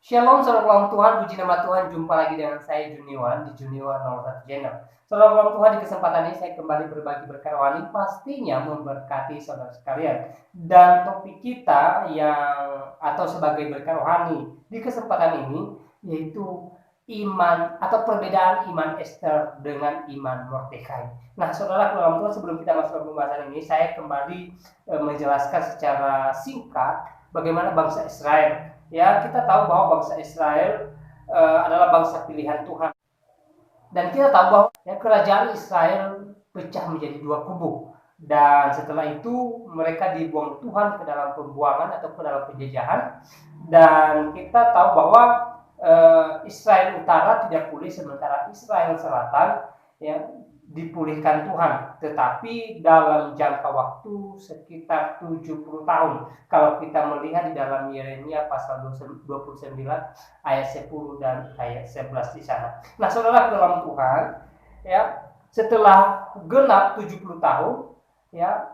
Shalom, saudara Tuhan, puji nama Tuhan. Jumpa lagi dengan saya Juniwan di Juniwan 01 Channel. Saudara Tuhan, di kesempatan ini saya kembali berbagi berkat rohani, pastinya memberkati saudara sekalian. Dan topik kita atau sebagai berkat rohani di kesempatan ini yaitu iman atau perbedaan iman Esther dengan iman Mordekai. Nah, saudara Tuhan, sebelum kita masuk ke pembahasan ini, saya kembali menjelaskan secara singkat bagaimana bangsa Israel. Ya, kita tahu bahwa bangsa Israel adalah bangsa pilihan Tuhan. Dan kita tahu bahwa ya, kerajaan Israel pecah menjadi dua kubu. Dan setelah itu mereka dibuang Tuhan ke dalam pembuangan atau ke dalam penjajahan. Dan kita tahu bahwa Israel Utara tidak pulih, sementara Israel Selatan ya dipulihkan Tuhan, tetapi dalam jangka waktu sekitar 70 tahun. Kalau kita melihat di dalam Yeremia pasal 29 ayat 10 dan ayat 11 di sana. Nah, saudara dalam Tuhan, ya, setelah genap 70 tahun, ya,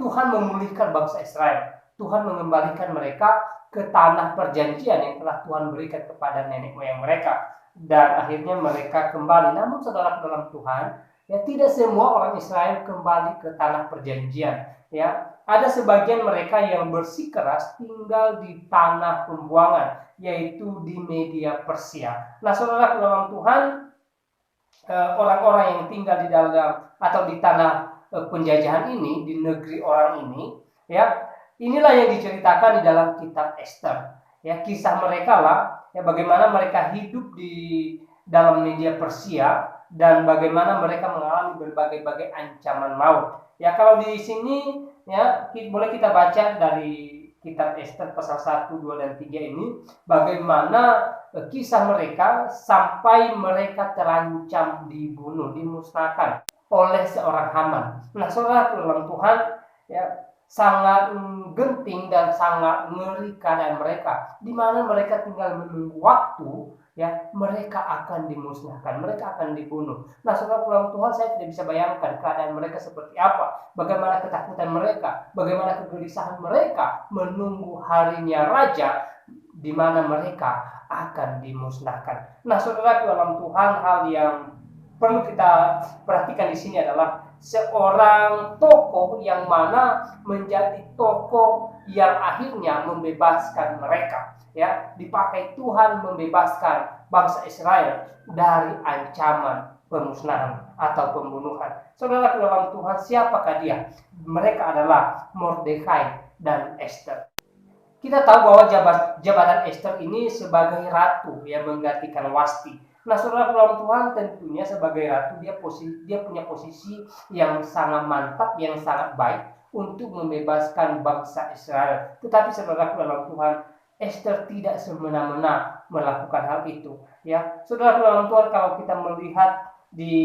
Tuhan memulihkan bangsa Israel. Tuhan mengembalikan mereka ke tanah perjanjian yang telah Tuhan berikan kepada nenek moyang mereka, dan akhirnya mereka kembali. Namun saudara dalam Tuhan, ya, tidak semua orang Israel kembali ke tanah perjanjian. Ya, ada sebagian mereka yang bersikeras tinggal di tanah pembuangan, yaitu di Media Persia. Nah, saudara dalam Tuhan, orang-orang yang tinggal di dalam atau di tanah penjajahan ini, di negeri orang ini, ya, inilah yang diceritakan di dalam kitab Esther. Ya, kisah mereka lah, ya, bagaimana mereka hidup di dalam Media Persia dan bagaimana mereka mengalami berbagai-bagai ancaman maut. Ya, kalau di sini ya boleh kita baca dari kitab Esther pasal 1, 2 dan 3 ini bagaimana kisah mereka sampai mereka terancam dibunuh, dimusnahkan oleh seorang Haman. Nah, saudara dalam Tuhan, ya, sangat genting dan sangat ngeri keadaan mereka, di mana mereka tinggal menunggu waktu, ya, mereka akan dimusnahkan, mereka akan dibunuh. Nah, saudara pulang Tuhan, saya tidak bisa bayangkan keadaan mereka seperti apa, bagaimana ketakutan mereka, bagaimana kegelisahan mereka menunggu harinya raja di mana mereka akan dimusnahkan. Nah, saudara dalam Tuhan, hal yang perlu kita perhatikan di sini adalah seorang tokoh yang mana menjadi tokoh yang akhirnya membebaskan mereka, ya, dipakai Tuhan membebaskan bangsa Israel dari ancaman pemusnahan atau pembunuhan. Saudara dalam Tuhan, siapakah dia? Mereka adalah Mordekai dan Esther. Kita tahu bahwa jabatan Esther ini sebagai ratu yang menggantikan Wasti. Nah, saudara dalam Tuhan, tentunya sebagai ratu dia punya posisi yang sangat mantap, yang sangat baik untuk membebaskan bangsa Israel. Tetapi saudara dalam Tuhan, Esther tidak semena-mena melakukan hal itu. Ya, saudara dalam Tuhan, kalau kita melihat di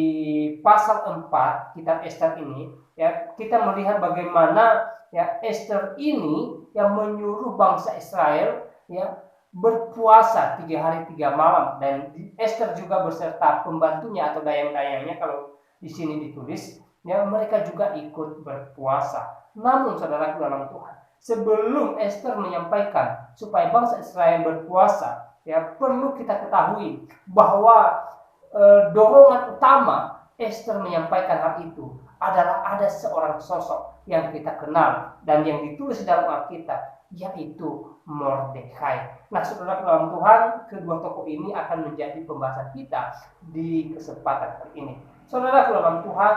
pasal 4 kitab Esther ini, ya, kita melihat bagaimana ya Esther ini yang menyuruh bangsa Israel ya berpuasa 3 hari 3 malam, dan Esther juga beserta pembantunya atau dayang-dayangnya, kalau di sini ditulis ya mereka juga ikut berpuasa. Namun saudara dalam Tuhan, sebelum Esther menyampaikan supaya bangsa Israel berpuasa, ya perlu kita ketahui bahwa dorongan utama Esther menyampaikan hal itu adalah ada seorang sosok yang kita kenal dan yang ditulis dalam Alkitab, yaitu Mordekai. Nah, saudara dalam Tuhan, kedua tokoh ini akan menjadi pembahasan kita di kesempatan kali ini. Saudara dalam Tuhan,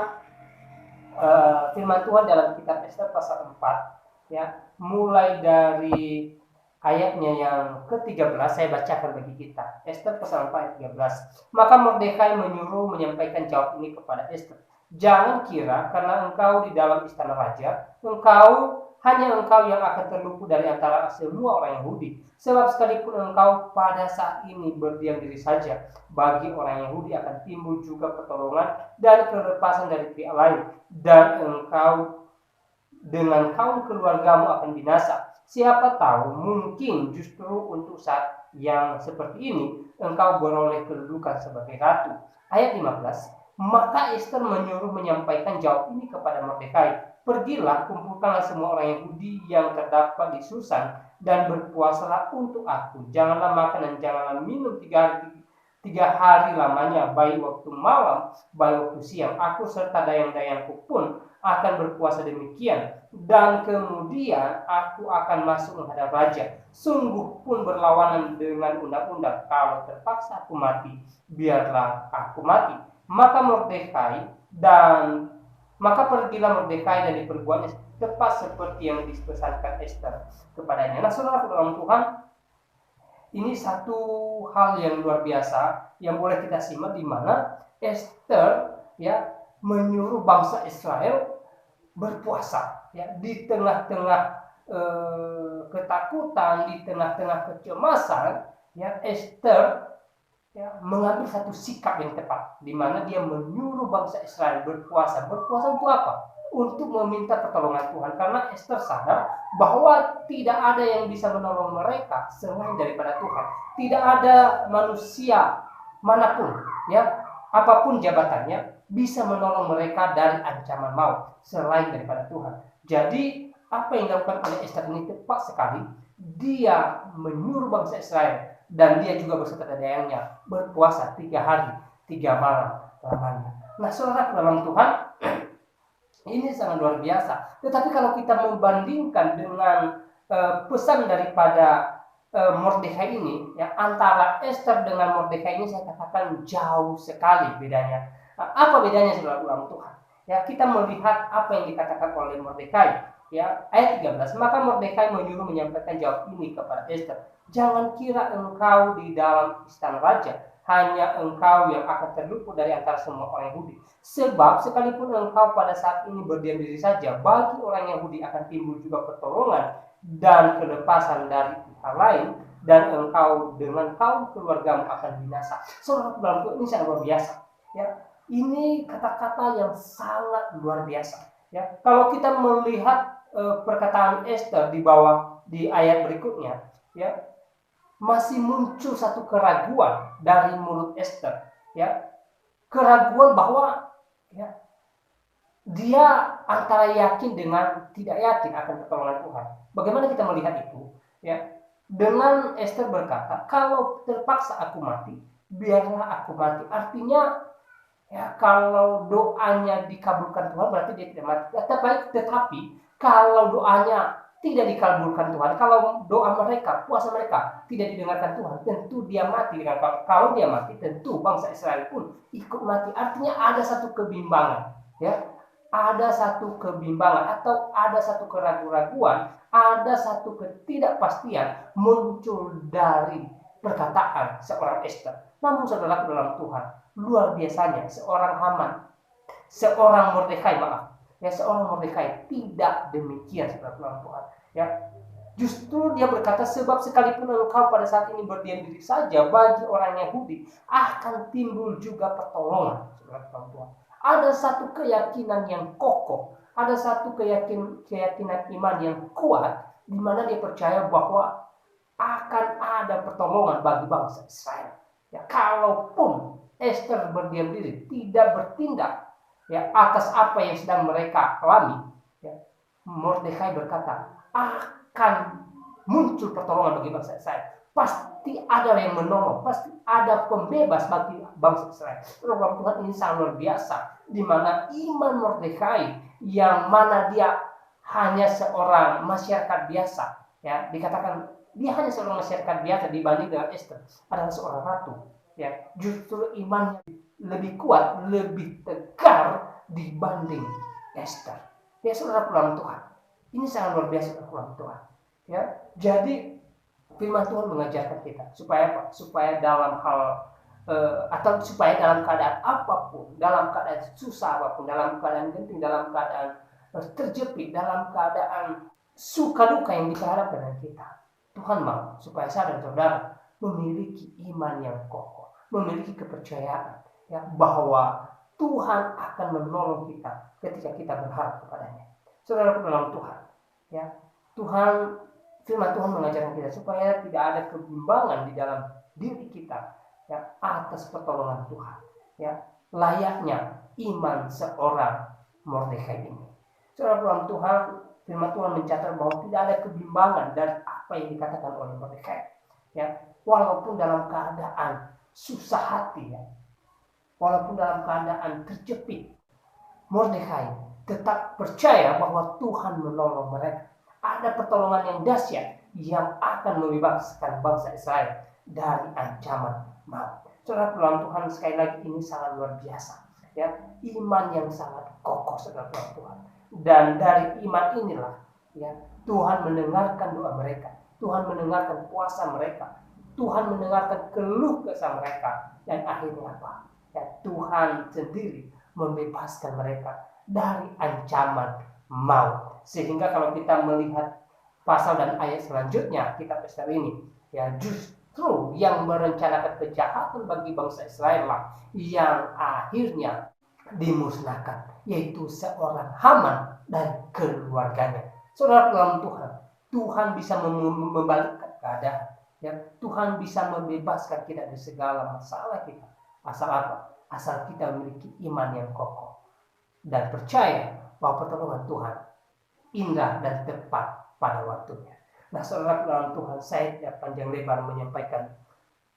firman Tuhan dalam kitab Esther pasal 4, ya, mulai dari ayatnya yang ke-13 saya bacakan bagi kita. Esther pasal 4 ayat 13. Maka Mordekai menyuruh menyampaikan jawab ini kepada Esther. Jangan kira karena engkau di dalam istana raja, hanya engkau yang akan terluput dari antara semua orang Yahudi. Sebab sekalipun engkau pada saat ini berdiam diri saja, bagi orang Yahudi akan timbul juga pertolongan dan kelepasan dari pihak lain, dan engkau dengan kaum keluargamu akan binasa. Siapa tahu mungkin justru untuk saat yang seperti ini engkau beroleh kedudukan sebagai ratu. Ayat 15. Maka Esther menyuruh menyampaikan jawab ini kepada Mordekai. Pergilah, kumpulkanlah semua orang Yahudi yang terdapat di Susan dan berpuasalah untuk aku. Janganlah makan dan janganlah minum 3 hari lamanya, baik waktu malam, baik waktu siang. Aku serta dayang-dayangku pun akan berpuasa demikian. Dan kemudian aku akan masuk menghadap raja. Sungguh pun berlawanan dengan undang-undang. Kalau terpaksa aku mati, biarlah aku mati. Maka pergilah Mordekai dan diperbuatnya tepat seperti yang dipesankan Esther kepadanya. Nah, saudara dalam Tuhan, ini satu hal yang luar biasa yang boleh kita simak, di mana Esther menyuruh bangsa Israel berpuasa di tengah-tengah ketakutan, di tengah-tengah kecemasan. Esther mengambil satu sikap yang tepat, di mana dia menyuruh bangsa Israel berpuasa. Berpuasa untuk apa? Untuk meminta pertolongan Tuhan, karena Esther sadar bahwa tidak ada yang bisa menolong mereka selain daripada Tuhan. Tidak ada manusia manapun, apapun jabatannya, bisa menolong mereka dari ancaman maut selain daripada Tuhan. Jadi apa yang dilakukan oleh Esther ini tepat sekali. Dia menyuruh bangsa Israel dan dia juga berserta dayangnya berpuasa 3 hari 3 malam lamanya. Nah, saudara dalam Tuhan, ini sangat luar biasa. Tetapi kalau kita membandingkan dengan pesan daripada Mordekai ini, antara Esther dengan Mordekai ini, saya katakan jauh sekali bedanya. Apa bedanya, saudara dalam Tuhan? Kita melihat apa yang dikatakan oleh Mordekai. Ayat 13, maka Mordekai menyuruh menyampaikan jawab ini kepada Esther. Jangan kira engkau di dalam istana raja, hanya engkau yang akan terluput dari antara semua orang Yahudi. Sebab sekalipun engkau pada saat ini berdiam diri saja, bagi orang Yahudi akan timbul juga pertolongan dan kelepasan dari pihak lain, dan engkau dengan kaum keluargamu akan binasa. Saudara dalam Tuhan, ini sangat luar biasa. Ini kata-kata yang sangat luar biasa. Kalau kita melihat perkataan Esther di ayat berikutnya, masih muncul satu keraguan dari mulut Esther, keraguan bahwa dia antara yakin dengan tidak yakin akan pertolongan Tuhan. Bagaimana kita melihat itu? Dengan Esther berkata, kalau terpaksa aku mati, biarlah aku mati. Artinya kalau doanya dikabulkan Tuhan, berarti dia tidak mati. Tetapi kalau doanya tidak dikabulkan Tuhan, kalau doa mereka, puasa mereka tidak didengarkan Tuhan, tentu dia mati. Kalau dia mati, tentu bangsa Israel pun ikut mati. Artinya ada satu kebimbangan, ada satu kebimbangan, atau ada satu keraguan-raguan, ada satu ketidakpastian muncul dari perkataan seorang Esther. Namun saudara dalam Tuhan, luar biasanya seorang seorang Mordekai tidak demikian, saudara Tuhan. Justru dia berkata, sebab sekalipun engkau pada saat ini berdiam diri saja, bagi orang Yahudi akan timbul juga pertolongan, saudara Tuhan. Ada satu keyakinan yang kokoh, ada satu keyakinan iman yang kuat, di mana dia percaya bahwa akan ada pertolongan bagi bangsa Israel. Kalaupun Esther berdiam diri, tidak bertindak atas apa yang sedang mereka alami, Mordekai berkata akan muncul pertolongan bagi bangsa Israel. Pasti ada yang menolong, pasti ada pembebas bagi bangsa Israel. Program Tuhan ini sangat luar biasa, di mana iman Mordekai, yang mana dia hanya seorang masyarakat biasa, dikatakan dia hanya seorang masyarakat biasa dibanding dengan Esther adalah seorang ratu. Justru imannya lebih kuat, lebih tegar dibanding Esther. Saudara dalam Tuhan, ini sangat luar biasa dalam Tuhan. Jadi firman Tuhan mengajarkan kita supaya apa? Supaya dalam hal supaya dalam keadaan apapun, dalam keadaan susah apapun, dalam keadaan genting, dalam keadaan terjepit, dalam keadaan suka duka yang diharapkan dengan kita, Tuhan mau supaya saya dan saudara memiliki iman yang kokoh, memiliki kepercayaan bahwa Tuhan akan menolong kita ketika kita berharap kepadanya. Saudara dalam Tuhan, firman Tuhan mengajarkan kita supaya tidak ada kebimbangan di dalam diri kita atas pertolongan Tuhan. Layaknya iman seorang Mordekai ini. Saudara dalam Tuhan, firman Tuhan mencatat bahwa tidak ada kebimbangan dan apa yang dikatakan oleh Mordekai. Ya, walaupun dalam keadaan susah hati, ya, walaupun dalam keadaan terjepit, Mordekai tetap percaya bahwa Tuhan menolong mereka. Ada pertolongan yang dahsyat yang akan membebaskan bangsa Israel dari ancaman maut. Saudara dalam Tuhan, sekali lagi ini sangat luar biasa. Ya, iman yang sangat kokoh, saudara dalam Tuhan. Dan dari iman inilah, ya, Tuhan mendengarkan doa mereka. Tuhan mendengarkan puasa mereka. Tuhan mendengarkan keluh kesah mereka. Dan akhirnya apa? Ya, Tuhan sendiri membebaskan mereka dari ancaman maut. Sehingga kalau kita melihat pasal dan ayat selanjutnya kitab Ester ini, ya, justru yang merencanakan kejahatan bagi bangsa Israel lah yang akhirnya dimusnahkan, yaitu seorang Haman dan keluarganya. Saudara dalam Tuhan, Tuhan bisa membalikkan keadaan. Ya, Tuhan bisa membebaskan kita dari segala masalah kita. Asal apa? Asal kita memiliki iman yang kokoh dan percaya bahwa pertolongan Tuhan indah dan tepat pada waktunya. Nah, saudara dalam Tuhan, saya tidak panjang lebar menyampaikan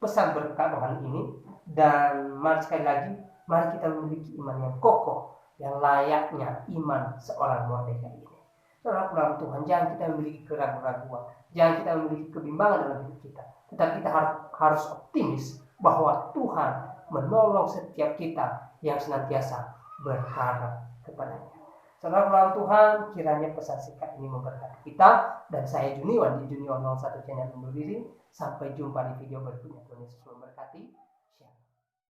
pesan berkat rohani ini, dan mari sekali lagi, mari kita memiliki iman yang kokoh yang layaknya iman seorang Mordekai ini. Saudara dalam Tuhan, jangan kita memiliki keraguan-keraguan, jangan kita memiliki kebimbangan dalam hidup kita, tetapi kita harus optimis bahwa Tuhan menolong setiap kita yang senantiasa berharap kepadanya. Saudara dalam Tuhan, kiranya pesan singkat ini memberkati kita. Dan saya Juniwan di Juniwan 01 Channel undur diri. Sampai jumpa di video berikutnya. Tuhan Yesus memberkati.